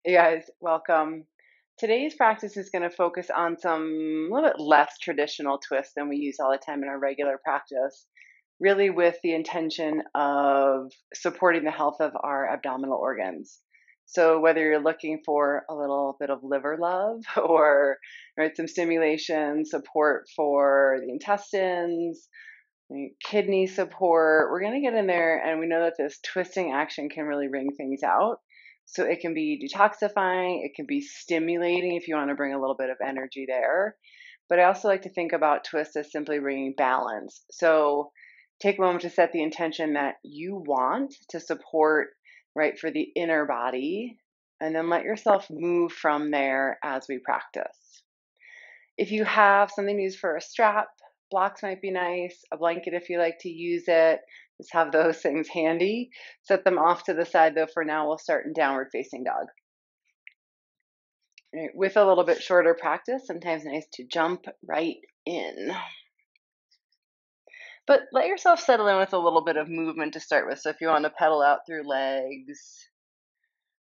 Hey guys, welcome. Today's practice is going to focus on some a little bit less traditional twists than we use all the time in our regular practice, really with the intention of supporting the health of our abdominal organs. So whether you're looking for a little bit of liver love or right, some stimulation, support for the intestines, kidney support. We're going to get in there, and we know that this twisting action can really wring things out. So it can be detoxifying, it can be stimulating if you want to bring a little bit of energy there. But I also like to think about twist as simply bringing balance. So take a moment to set the intention that you want to support, right, for the inner body, and then let yourself move from there as we practice. If you have something to use for a strap, blocks might be nice, a blanket if you like to use it. Just have those things handy. Set them off to the side though. For now, we'll start in downward facing dog. Right, with a little bit shorter practice, sometimes nice to jump right in. But let yourself settle in with a little bit of movement to start with. So if you want to pedal out through legs,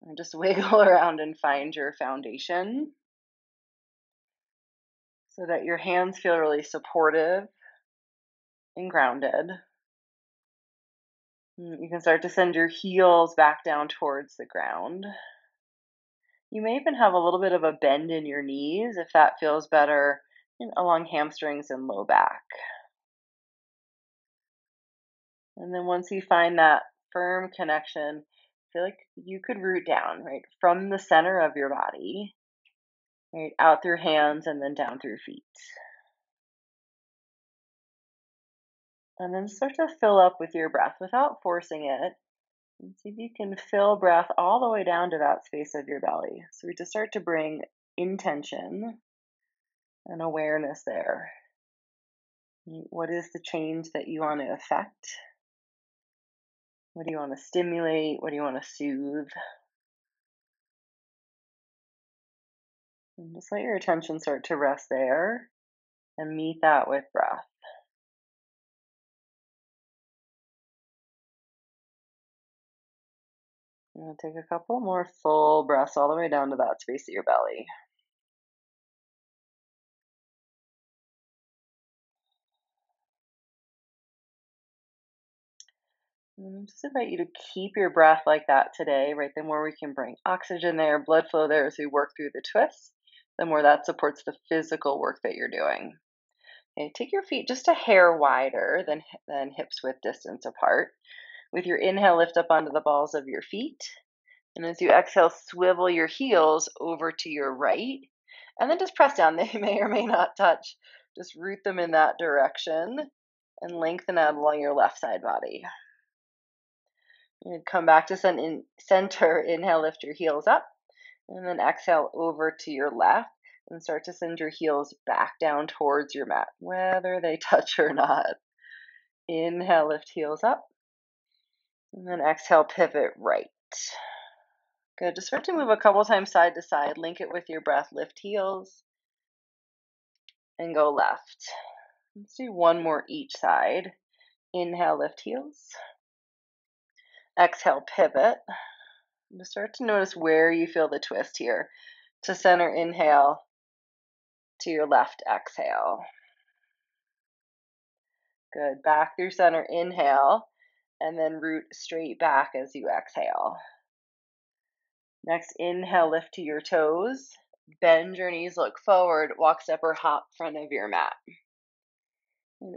or just wiggle around and find your foundation so that your hands feel really supportive and grounded. You can start to send your heels back down towards the ground. You may even have a little bit of a bend in your knees if that feels better along hamstrings and low back. And then once you find that firm connection, feel like you could root down, right, from the center of your body, right, out through hands and then down through feet. And then start to fill up with your breath without forcing it. And see if you can fill breath all the way down to that space of your belly. So we just start to bring intention and awareness there. What is the change that you want to affect? What do you want to stimulate? What do you want to soothe? And just let your attention start to rest there and meet that with breath. And take a couple more full breaths all the way down to that space of your belly. And just invite you to keep your breath like that today, right? The more we can bring oxygen there, blood flow there as we work through the twists, the more that supports the physical work that you're doing. Okay, take your feet just a hair wider than hips width distance apart. With your inhale, lift up onto the balls of your feet. And as you exhale, swivel your heels over to your right. And then just press down. They may or may not touch. Just root them in that direction and lengthen out along your left side body. And come back to center. Inhale, lift your heels up. And then exhale over to your left and start to send your heels back down towards your mat, whether they touch or not. Inhale, lift heels up. And then exhale, pivot right. Good. Just start to move a couple times side to side. Link it with your breath. Lift heels and go left. Let's do one more each side. Inhale, lift heels. Exhale, pivot. Just start to notice where you feel the twist here. To center, inhale. To your left, exhale. Good. Back through center, inhale. And then root straight back as you exhale. Next, inhale, lift to your toes. Bend your knees, look forward, walk, step, or hop front of your mat.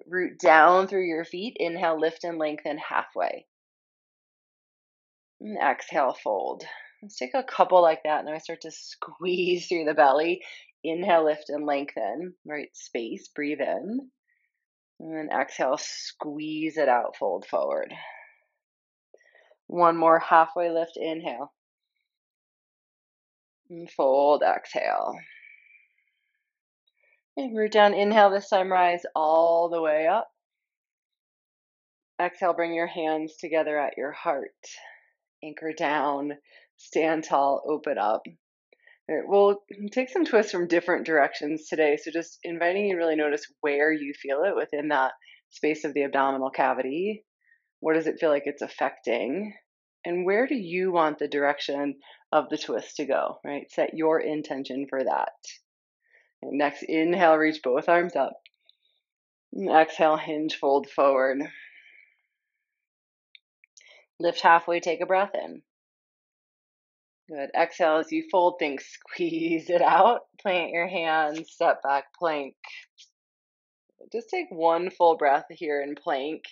Root down through your feet. Inhale, lift and lengthen halfway. And exhale, fold. Let's take a couple like that. Now I start to squeeze through the belly. Inhale, lift and lengthen. Right space, breathe in. And then exhale, squeeze it out, fold forward. One more halfway lift, inhale. And fold, exhale. And root down, inhale, this time rise all the way up. Exhale, bring your hands together at your heart. Anchor down, stand tall, open up. All right, we'll take some twists from different directions today. So just inviting you to really notice where you feel it within that space of the abdominal cavity. What does it feel like it's affecting? And where do you want the direction of the twist to go, right? Set your intention for that. And next, inhale, reach both arms up. And exhale, hinge, fold forward. Lift halfway, take a breath in. Good. Exhale as you fold things, squeeze it out. Plant your hands, step back, plank. Just take one full breath here in plank.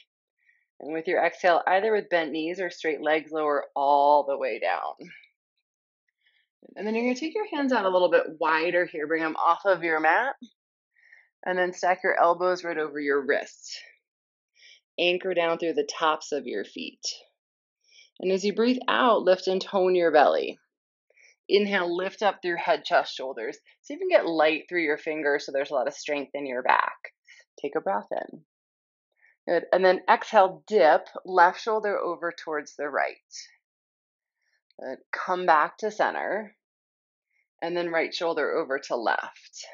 And with your exhale, either with bent knees or straight legs, lower all the way down. And then you're going to take your hands out a little bit wider here. Bring them off of your mat. And then stack your elbows right over your wrists. Anchor down through the tops of your feet. And as you breathe out, lift and tone your belly. Inhale, lift up through head, chest, shoulders. See if you can get light through your fingers so there's a lot of strength in your back. Take a breath in. Good. And then exhale, dip, left shoulder over towards the right. Good. Come back to center. And then right shoulder over to left.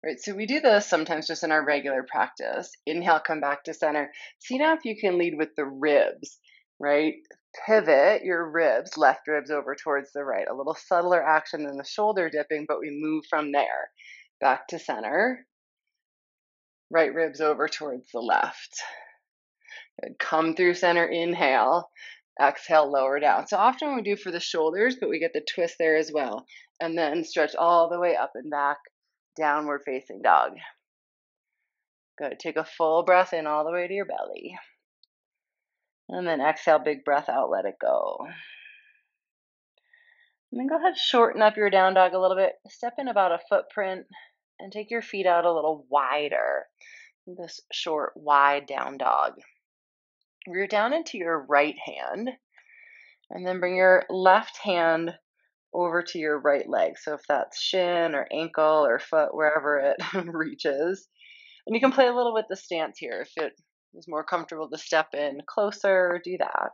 Right, so we do this sometimes just in our regular practice. Inhale, come back to center. See now if you can lead with the ribs, right? Pivot your ribs, left ribs over towards the right. A little subtler action than the shoulder dipping, but we move from there. Back to center. Right ribs over towards the left. Good. Come through center, inhale. Exhale, lower down. So often we do for the shoulders, but we get the twist there as well. And then stretch all the way up and back, downward facing dog. Good. Take a full breath in all the way to your belly. And then exhale, big breath out, let it go. And then go ahead, shorten up your down dog a little bit. Step in about a footprint and take your feet out a little wider. This short, wide down dog. Root down into your right hand and then bring your left hand over to your right leg. So if that's shin or ankle or foot, wherever it reaches. And you can play a little with the stance here. If it is more comfortable to step in closer, do that.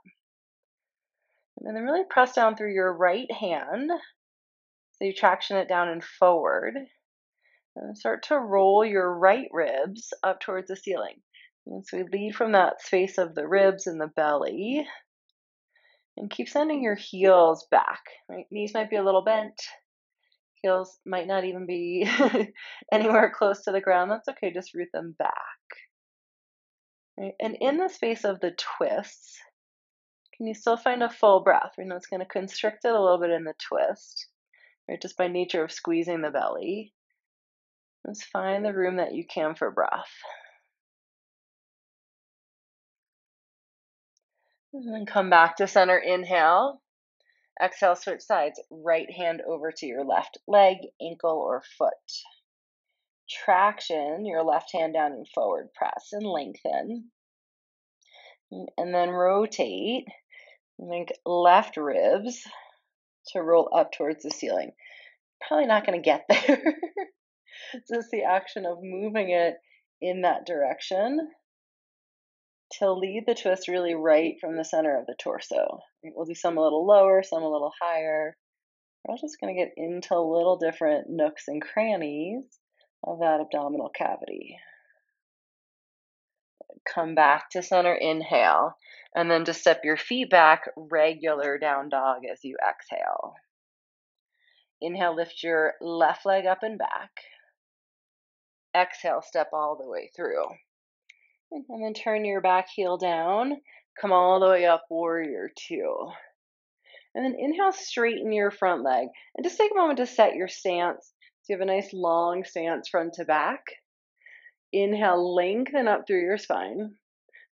And then really press down through your right hand. So you traction it down and forward. And start to roll your right ribs up towards the ceiling. And so we lead from that space of the ribs and the belly. And keep sending your heels back. Right? Knees might be a little bent. Heels might not even be anywhere close to the ground. That's okay. Just root them back. Right? And in the space of the twists, can you still find a full breath? We know it's going to constrict it a little bit in the twist, right? Just by nature of squeezing the belly. Just find the room that you can for breath. And then come back to center, inhale. Exhale, switch sides. Right hand over to your left leg, ankle, or foot. Traction your left hand down and forward. Press and lengthen. And then rotate. Make left ribs to roll up towards the ceiling. Probably not going to get there. It's just the action of moving it in that direction to lead the twist really right from the center of the torso. We'll do some a little lower, some a little higher. We're all just going to get into little different nooks and crannies of that abdominal cavity. Come back to center, inhale, and then just step your feet back, regular down dog as you exhale. Inhale, lift your left leg up and back. Exhale, step all the way through. And then turn your back heel down. Come all the way up, warrior two. And then inhale, straighten your front leg. And just take a moment to set your stance. So you have a nice long stance front to back. Inhale, lengthen up through your spine.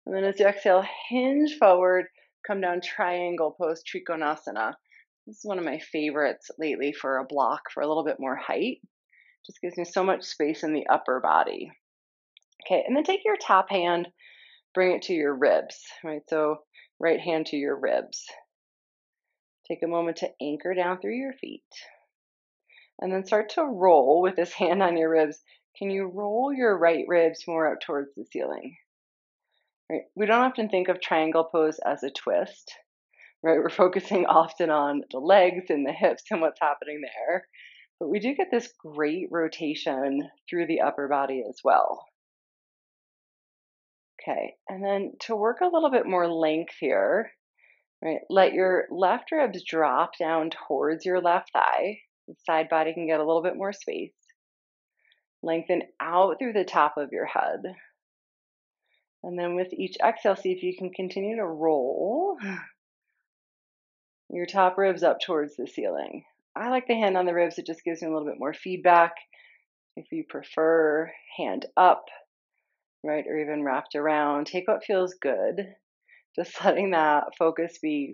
And then as you exhale, hinge forward, come down triangle pose, Trikonasana. This is one of my favorites lately for a block for a little bit more height. Just gives me so much space in the upper body. Okay, and then take your top hand, bring it to your ribs, right? So right hand to your ribs. Take a moment to anchor down through your feet. And then start to roll with this hand on your ribs. Can you roll your right ribs more up towards the ceiling? Right? We don't often think of triangle pose as a twist, right? We're focusing often on the legs and the hips and what's happening there. But we do get this great rotation through the upper body as well. Okay, and then to work a little bit more length here, right? Let your left ribs drop down towards your left thigh. The side body can get a little bit more space. Lengthen out through the top of your head. And then with each exhale, see if you can continue to roll your top ribs up towards the ceiling. I like the hand on the ribs. It just gives me a little bit more feedback. If you prefer, hand up, right, or even wrapped around. Take what feels good. Just letting that focus be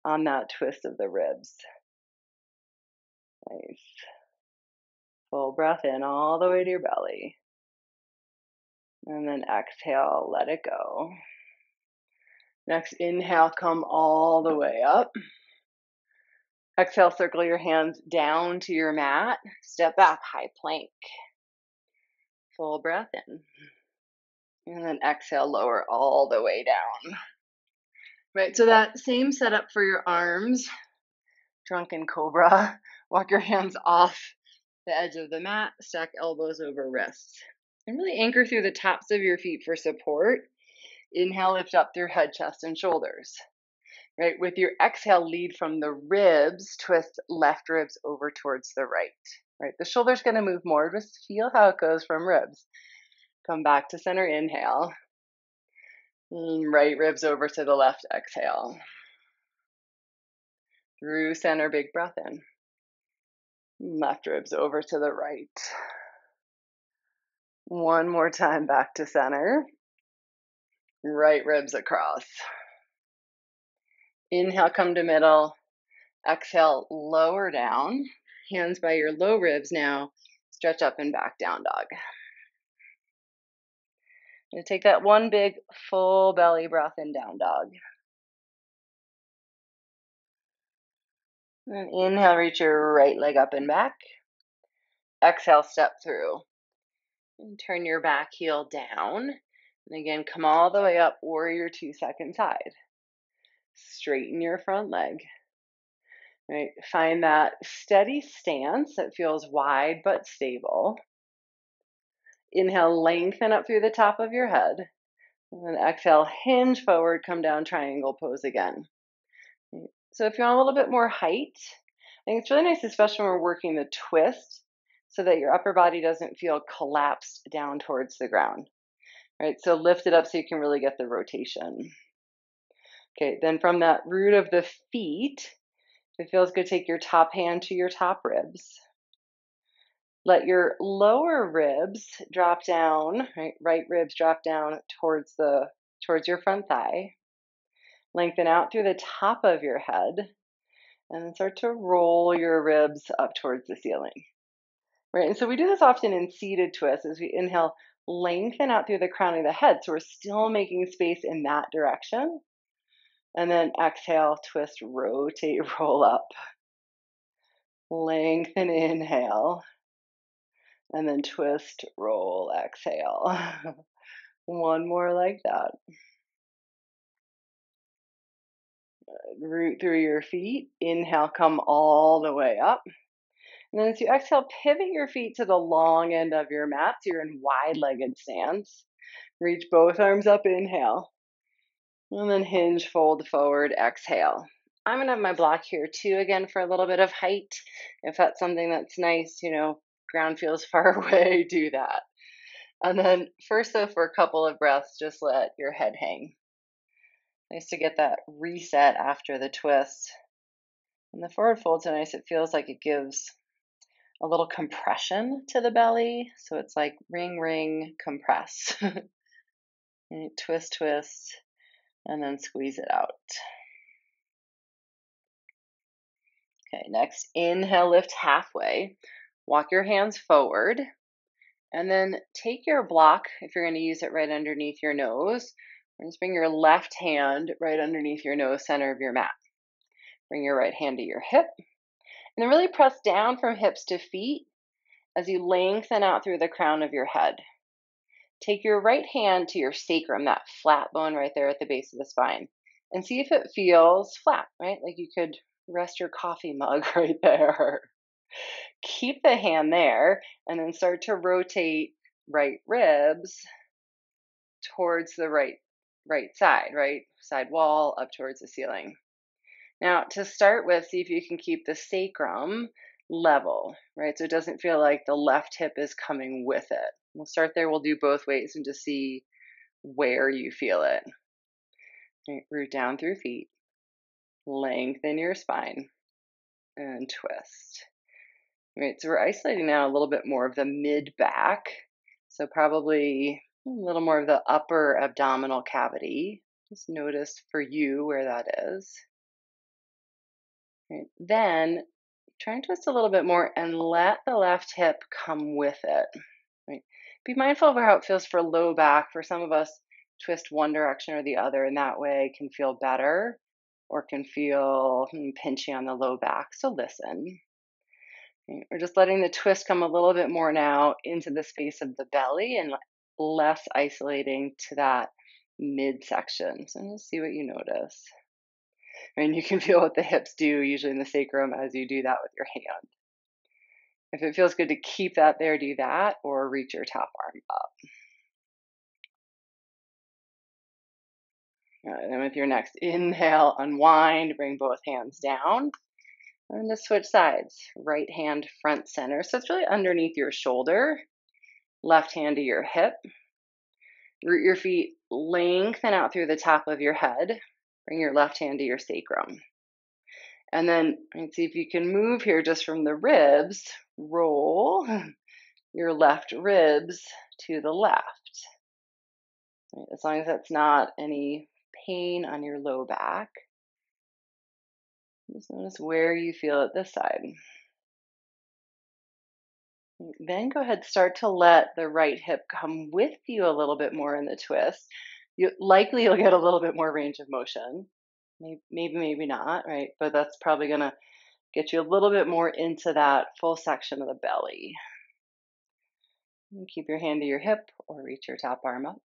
on that twist of the ribs. Nice. Full breath in all the way to your belly. And then exhale, let it go. Next inhale, come all the way up. Exhale, circle your hands down to your mat. Step back, high plank. Full breath in. And then exhale, lower all the way down. Right, so that same setup for your arms. Drunken cobra. Walk your hands off the edge of the mat. Stack elbows over wrists. And really anchor through the tops of your feet for support. Inhale, lift up through head, chest, and shoulders. Right, with your exhale, lead from the ribs, twist left ribs over towards the right. Right, the shoulder's going to move more. Just feel how it goes from ribs. Come back to center, inhale. Right ribs over to the left, exhale. Through center, big breath in. Left ribs over to the right. One more time, back to center. Right ribs across. Inhale, come to middle. Exhale, lower down. Hands by your low ribs now. Stretch up and back, down dog. And take that one big full belly breath in, down dog. And inhale, reach your right leg up and back. Exhale, step through. And turn your back heel down. And again, come all the way up, warrior two, second side. Straighten your front leg. Right? Find that steady stance that feels wide but stable. Inhale, lengthen up through the top of your head. And then exhale, hinge forward, come down, triangle pose again. So if you want a little bit more height, I think it's really nice, especially when we're working the twist, so that your upper body doesn't feel collapsed down towards the ground. Right? So lift it up so you can really get the rotation. Okay, then from that root of the feet, if it feels good, take your top hand to your top ribs. Let your lower ribs drop down, right ribs drop down towards your front thigh. Lengthen out through the top of your head, and then start to roll your ribs up towards the ceiling. Right, and so we do this often in seated twists as we inhale, lengthen out through the crown of the head, so we're still making space in that direction. And then exhale, twist, rotate, roll up. Lengthen, inhale. And then twist, roll, exhale. One more like that. Root through your feet. Inhale, come all the way up. And then as you exhale, pivot your feet to the long end of your mat. So you're in wide-legged stance. Reach both arms up, inhale. And then hinge, fold forward, exhale. I'm going to have my block here too, again, for a little bit of height. If that's something that's nice, ground feels far away, do that. And then first, though, for a couple of breaths, just let your head hang. Nice to get that reset after the twist. And the forward fold's so nice. It feels like it gives a little compression to the belly. So it's like ring, ring, compress. Twist, twist, and then squeeze it out. Okay, next, inhale, lift halfway. Walk your hands forward. And then take your block, if you're going to use it, right underneath your nose. Just bring your left hand right underneath your nose, center of your mat. Bring your right hand to your hip. And then really press down from hips to feet as you lengthen out through the crown of your head. Take your right hand to your sacrum, that flat bone right there at the base of the spine. And see if it feels flat, right? Like you could rest your coffee mug right there. Keep the hand there and then start to rotate right ribs towards the right side, right? side wall up towards the ceiling. Now, to start with, see if you can keep the sacrum level, right? So it doesn't feel like the left hip is coming with it. We'll start there. We'll do both ways and just see where you feel it. Right, root down through feet, lengthen your spine, and twist. Right, so we're isolating now a little bit more of the mid back. So probably a little more of the upper abdominal cavity. Just notice for you where that is. Right, then try and twist a little bit more and let the left hip come with it. Right. Be mindful of how it feels for low back. For some of us, twist one direction or the other, and that way can feel better or can feel pinchy on the low back. So listen. Right. We're just letting the twist come a little bit more now into the space of the belly and less isolating to that midsection. So just see what you notice. And you can feel what the hips do usually in the sacrum as you do that with your hand. If it feels good to keep that there, do that, or reach your top arm up. And then with your next inhale, unwind, bring both hands down. And just switch sides. Right hand front center. So it's really underneath your shoulder. Left hand to your hip. Root your feet, lengthen out through the top of your head. Bring your left hand to your sacrum. And then let's see if you can move here just from the ribs. Roll your left ribs to the left. Right, as long as that's not any pain on your low back. Just notice where you feel it this side. Then go ahead, start to let the right hip come with you a little bit more in the twist. You'll get a little bit more range of motion. Maybe not, right? But that's probably going to get you a little bit more into that full section of the belly. And keep your hand to your hip or reach your top arm up.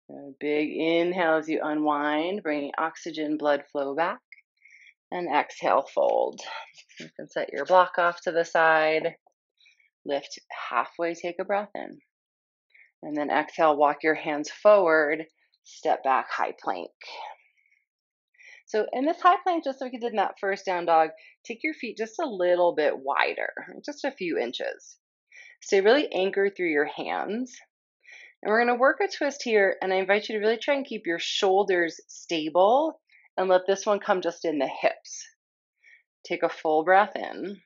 A big inhale as you unwind, bringing oxygen blood flow back. And exhale, fold. You can set your block off to the side. Lift halfway, take a breath in. And then exhale, walk your hands forward, step back, high plank. So in this high plank, just like you did in that first down dog, take your feet just a little bit wider, just a few inches. Stay really anchored through your hands. And we're going to work a twist here, and I invite you to really try and keep your shoulders stable and let this one come just in the hips. Take a full breath in,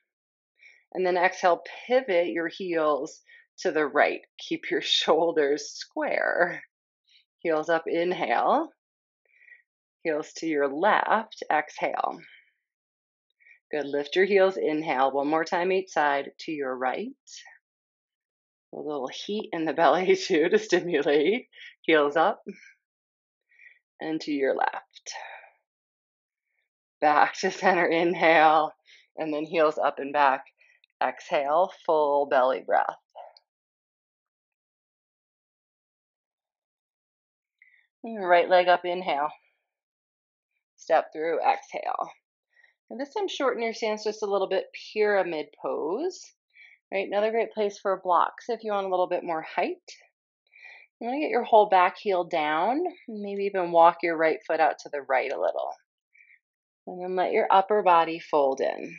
and then exhale, pivot your heels to the right. Keep your shoulders square. Heels up, inhale. Heels to your left, exhale. Good, lift your heels, inhale. One more time each side, to your right. A little heat in the belly too to stimulate. Heels up and to your left. Back to center, inhale, and then heels up and back. Exhale, full belly breath. Right leg up, inhale. Step through, exhale. And this time shorten your stance just a little bit, pyramid pose. Right, another great place for blocks if you want a little bit more height. You want to get your whole back heel down, maybe even walk your right foot out to the right a little. And then let your upper body fold in.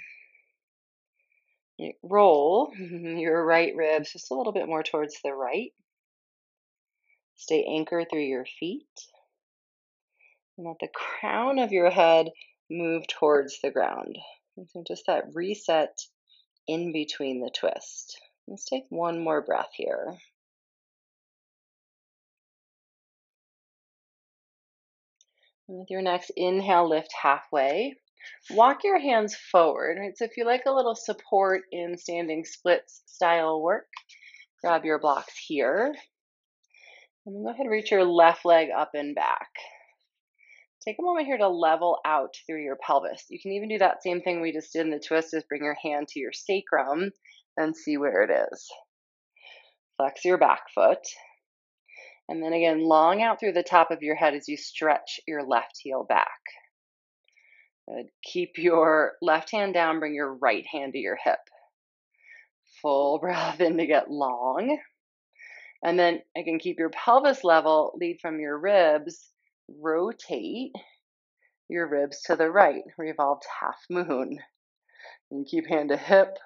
Roll your right ribs just a little bit more towards the right. Stay anchored through your feet. And let the crown of your head move towards the ground. And so just that reset in between the twist. Let's take one more breath here. And with your next inhale, lift halfway. Walk your hands forward. Right? So if you like a little support in standing splits style work, grab your blocks here. And then go ahead and reach your left leg up and back. Take a moment here to level out through your pelvis. You can even do that same thing we just did in the twist, is bring your hand to your sacrum and see where it is. Flex your back foot. And then again, long out through the top of your head as you stretch your left heel back. Good. Keep your left hand down, bring your right hand to your hip. Full breath in to get long. And then again, keep your pelvis level, lead from your ribs, rotate your ribs to the right, revolved half moon. And keep hand to hip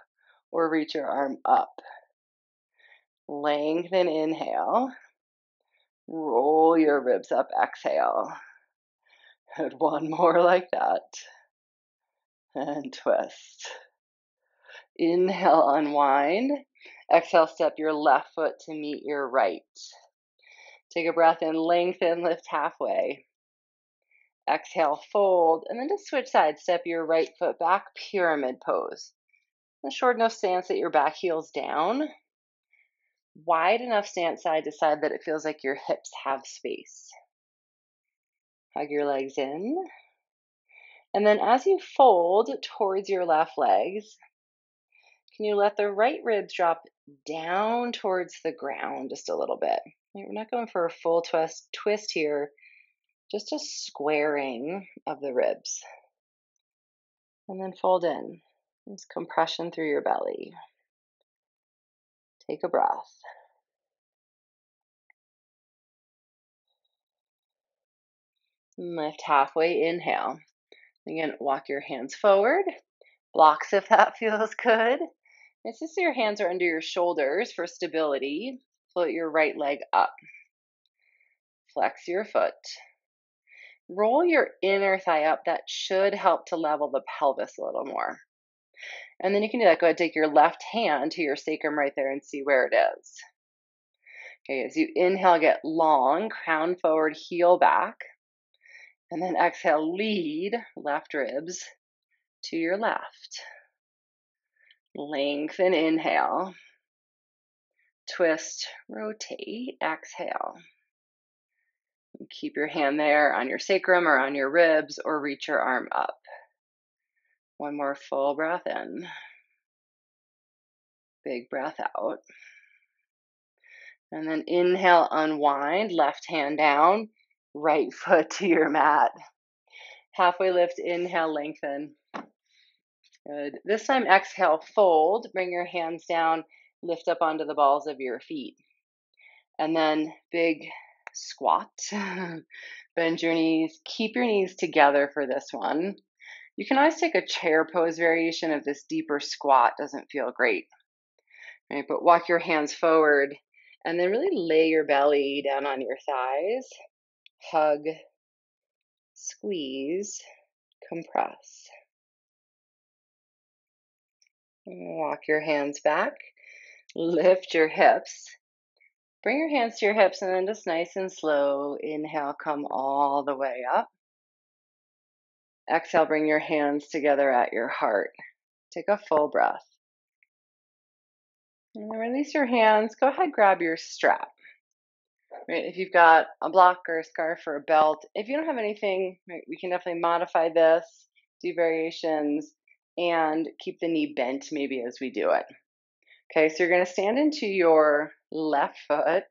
or reach your arm up. Lengthen, inhale. Roll your ribs up, exhale. And one more like that. And twist. Inhale, unwind. Exhale, step your left foot to meet your right. Take a breath in, lengthen, lift halfway. Exhale, fold, and then just switch sides. Step your right foot back, pyramid pose. A short enough stance that your back heel's down. Wide enough stance side to side that it feels like your hips have space. Hug your legs in. And then as you fold towards your left legs, can you let the right ribs drop down towards the ground just a little bit? We're not going for a full twist here, just a squaring of the ribs. And then fold in. Just compression through your belly. Take a breath. Lift halfway, inhale. Again, walk your hands forward. Blocks if that feels good. It's just so your hands are under your shoulders for stability. Float your right leg up. Flex your foot. Roll your inner thigh up. That should help to level the pelvis a little more. And then you can do that. Go ahead, take your left hand to your sacrum right there and see where it is. Okay, as you inhale, get long, crown forward, heel back. And then exhale, lead left ribs to your left. Lengthen, inhale. Twist, rotate, exhale. Keep your hand there on your sacrum or on your ribs or reach your arm up. One more full breath in. Big breath out. And then inhale, unwind, left hand down, right foot to your mat. Halfway lift, inhale, lengthen. Good. This time, exhale, fold. Bring your hands down, lift up onto the balls of your feet. And then big squat. Bend your knees. Keep your knees together for this one. You can always take a chair pose variation if this deeper squat doesn't feel great. Right, but walk your hands forward and then really lay your belly down on your thighs. Hug, squeeze, compress. Walk your hands back. Lift your hips. Bring your hands to your hips and then just nice and slow. Inhale, come all the way up. Exhale, bring your hands together at your heart. Take a full breath. And then release your hands. Go ahead, grab your strap. Right, if you've got a block or a scarf or a belt, if you don't have anything, right, we can definitely modify this, do variations, and keep the knee bent maybe as we do it. Okay, so you're going to stand into your left foot,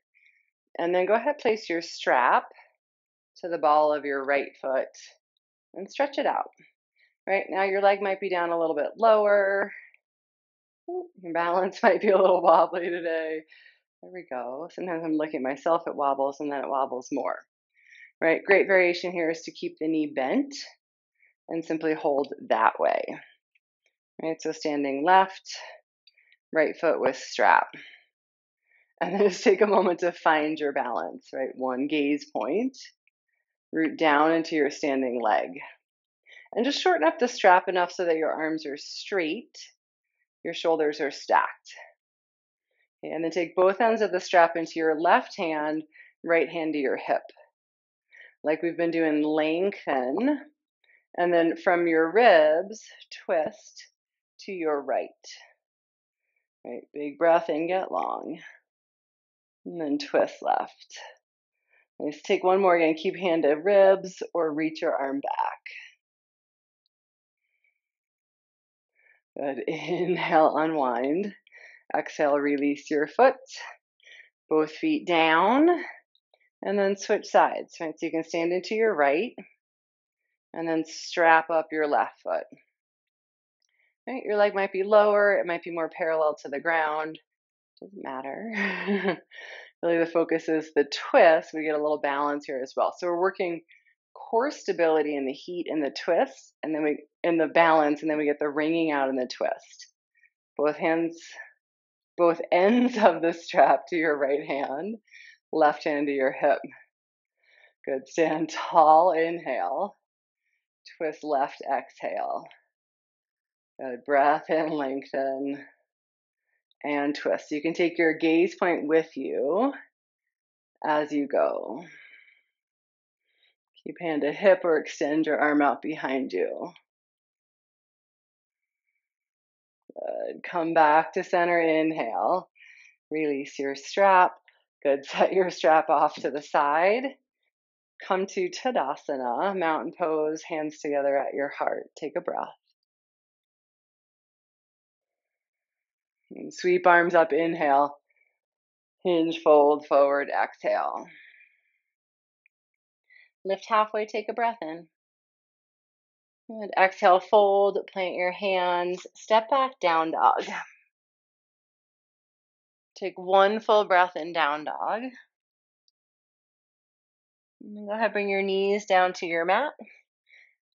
and then go ahead, place your strap to the ball of your right foot, and stretch it out. Right, now your leg might be down a little bit lower. Your balance might be a little wobbly today. There we go. Sometimes I'm looking at myself, it wobbles, and then it wobbles more. Right, great variation here is to keep the knee bent and simply hold that way. Right, so standing left, right foot with strap. And then just take a moment to find your balance, right? One gaze point, root down into your standing leg. And just shorten up the strap enough so that your arms are straight, your shoulders are stacked. Okay, and then take both ends of the strap into your left hand, right hand to your hip. Like we've been doing, lengthen. And then from your ribs, twist to your right. Right, big breath in, get long. And then twist left. Let's take one more again. Keep hand to ribs or reach your arm back. Good. Inhale, unwind. Exhale, release your foot. Both feet down. And then switch sides. Right, so you can stand into your right. And then strap up your left foot. Right, your leg might be lower. It might be more parallel to the ground. Doesn't matter. Really the focus is the twist. We get a little balance here as well. So we're working core stability in the heat and the twist, and then we in the balance, and then we get the wringing out in the twist. Both hands, both ends of the strap to your right hand, left hand to your hip. Good. Stand tall, inhale. Twist left, exhale. Good. Breath in, lengthen, and twist. You can take your gaze point with you as you go. Keep hand to hip or extend your arm out behind you. Good. Come back to center, inhale. Release your strap. Good. Set your strap off to the side. Come to Tadasana, mountain pose, hands together at your heart. Take a breath. And sweep arms up, inhale. Hinge, fold, forward, exhale. Lift halfway, take a breath in. Good. Exhale, fold, plant your hands, step back, down dog. Take one full breath in, down dog. And then go ahead, bring your knees down to your mat.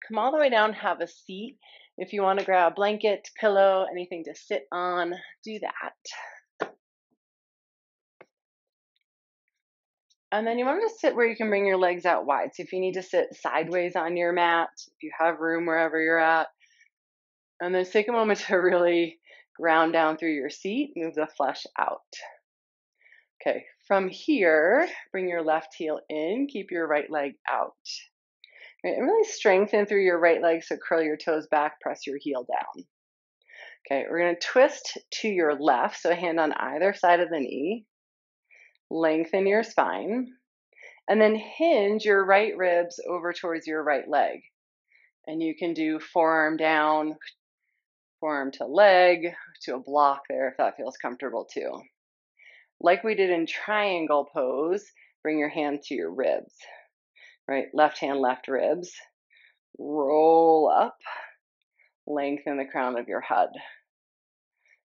Come all the way down, have a seat. If you want to grab a blanket, pillow, anything to sit on, do that. And then you want to sit where you can bring your legs out wide. So if you need to sit sideways on your mat, if you have room wherever you're at, and then take a moment to really ground down through your seat, move the flesh out. Okay, from here, bring your left heel in, keep your right leg out. Right, and really strengthen through your right leg, so curl your toes back, press your heel down. Okay, we're going to twist to your left, so a hand on either side of the knee. Lengthen your spine. And then hinge your right ribs over towards your right leg. And you can do forearm down, forearm to leg, to a block there if that feels comfortable too. Like we did in triangle pose, bring your hand to your ribs. Right, left hand, left ribs. Roll up, lengthen the crown of your head.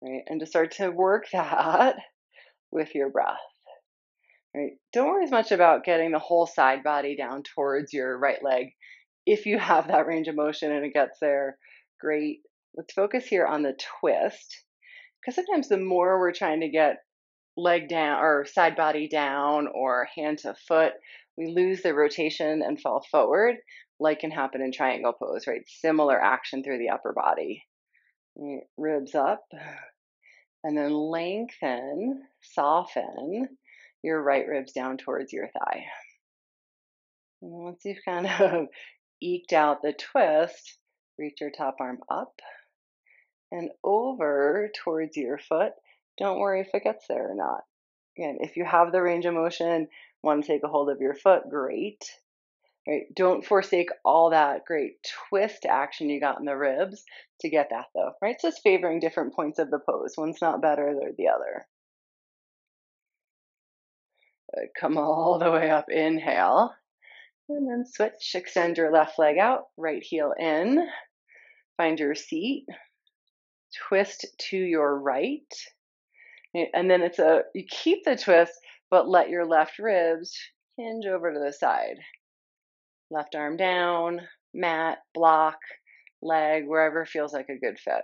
Right, and to start to work that with your breath. Right, don't worry as much about getting the whole side body down towards your right leg. If you have that range of motion and it gets there, great. Let's focus here on the twist, because sometimes the more we're trying to get leg down or side body down or hand to foot, we lose the rotation and fall forward, like can happen in triangle pose, right? Similar action through the upper body. Right, ribs up, and then lengthen, soften your right ribs down towards your thigh. And once you've kind of eked out the twist, reach your top arm up and over towards your foot. Don't worry if it gets there or not. Again, if you have the range of motion, want to take a hold of your foot, great. Right? Don't forsake all that great twist action you got in the ribs to get that though, right? It's just favoring different points of the pose. One's not better than the other. Good. Come all the way up, inhale. And then switch, extend your left leg out, right heel in. Find your seat. Twist to your right. And then you keep the twist, but let your left ribs hinge over to the side. Left arm down, mat, block, leg, wherever feels like a good fit.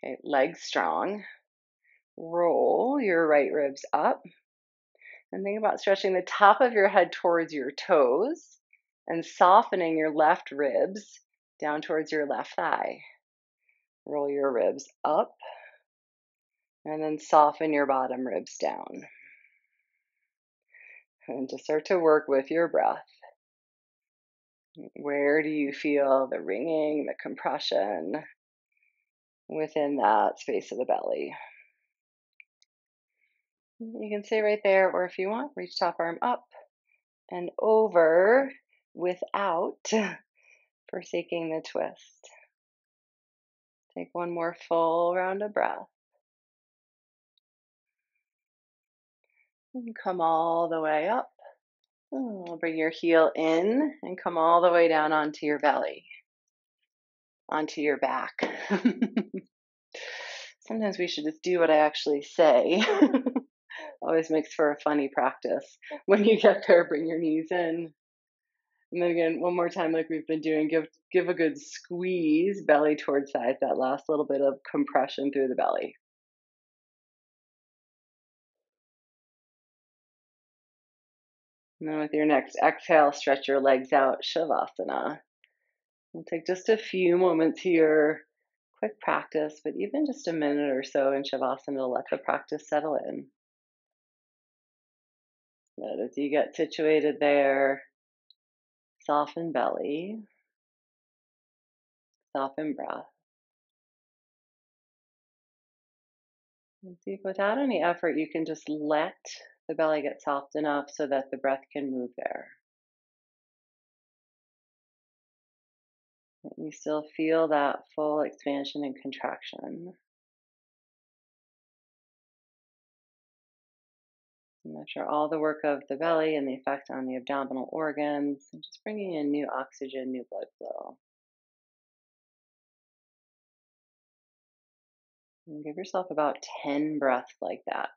Okay, legs strong. Roll your right ribs up. And think about stretching the top of your head towards your toes and softening your left ribs down towards your left thigh. Roll your ribs up and then soften your bottom ribs down. And to start to work with your breath. Where do you feel the ringing, the compression within that space of the belly? You can stay right there, or if you want, reach top arm up and over without forsaking the twist. Take one more full round of breath. And come all the way up. Bring your heel in and come all the way down onto your belly, onto your back. Sometimes we should just do what I actually say. Always makes for a funny practice. When you get there, bring your knees in. And then again, one more time, like we've been doing, give a good squeeze, belly towards sides, that last little bit of compression through the belly. And then with your next exhale, stretch your legs out, Shavasana. We'll take just a few moments here, quick practice, but even just a minute or so in Shavasana to let the practice settle in. But as you get situated there, soften belly, soften breath. And see if without any effort, you can just let the belly get soft enough so that the breath can move there. And you still feel that full expansion and contraction. And after all the work of the belly and the effect on the abdominal organs, and just bringing in new oxygen, new blood flow. And give yourself about 10 breaths like that.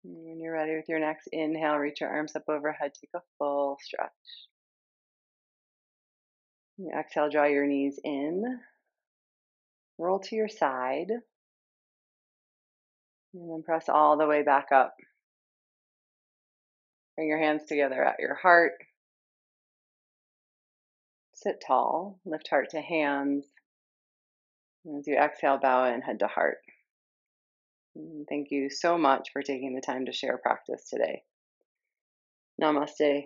And when you're ready with your next inhale, reach your arms up overhead, take a full stretch. You exhale, draw your knees in, roll to your side, and then press all the way back up. Bring your hands together at your heart. Sit tall, lift heart to hands. And as you exhale, bow in, head to heart. And thank you so much for taking the time to share practice today. Namaste.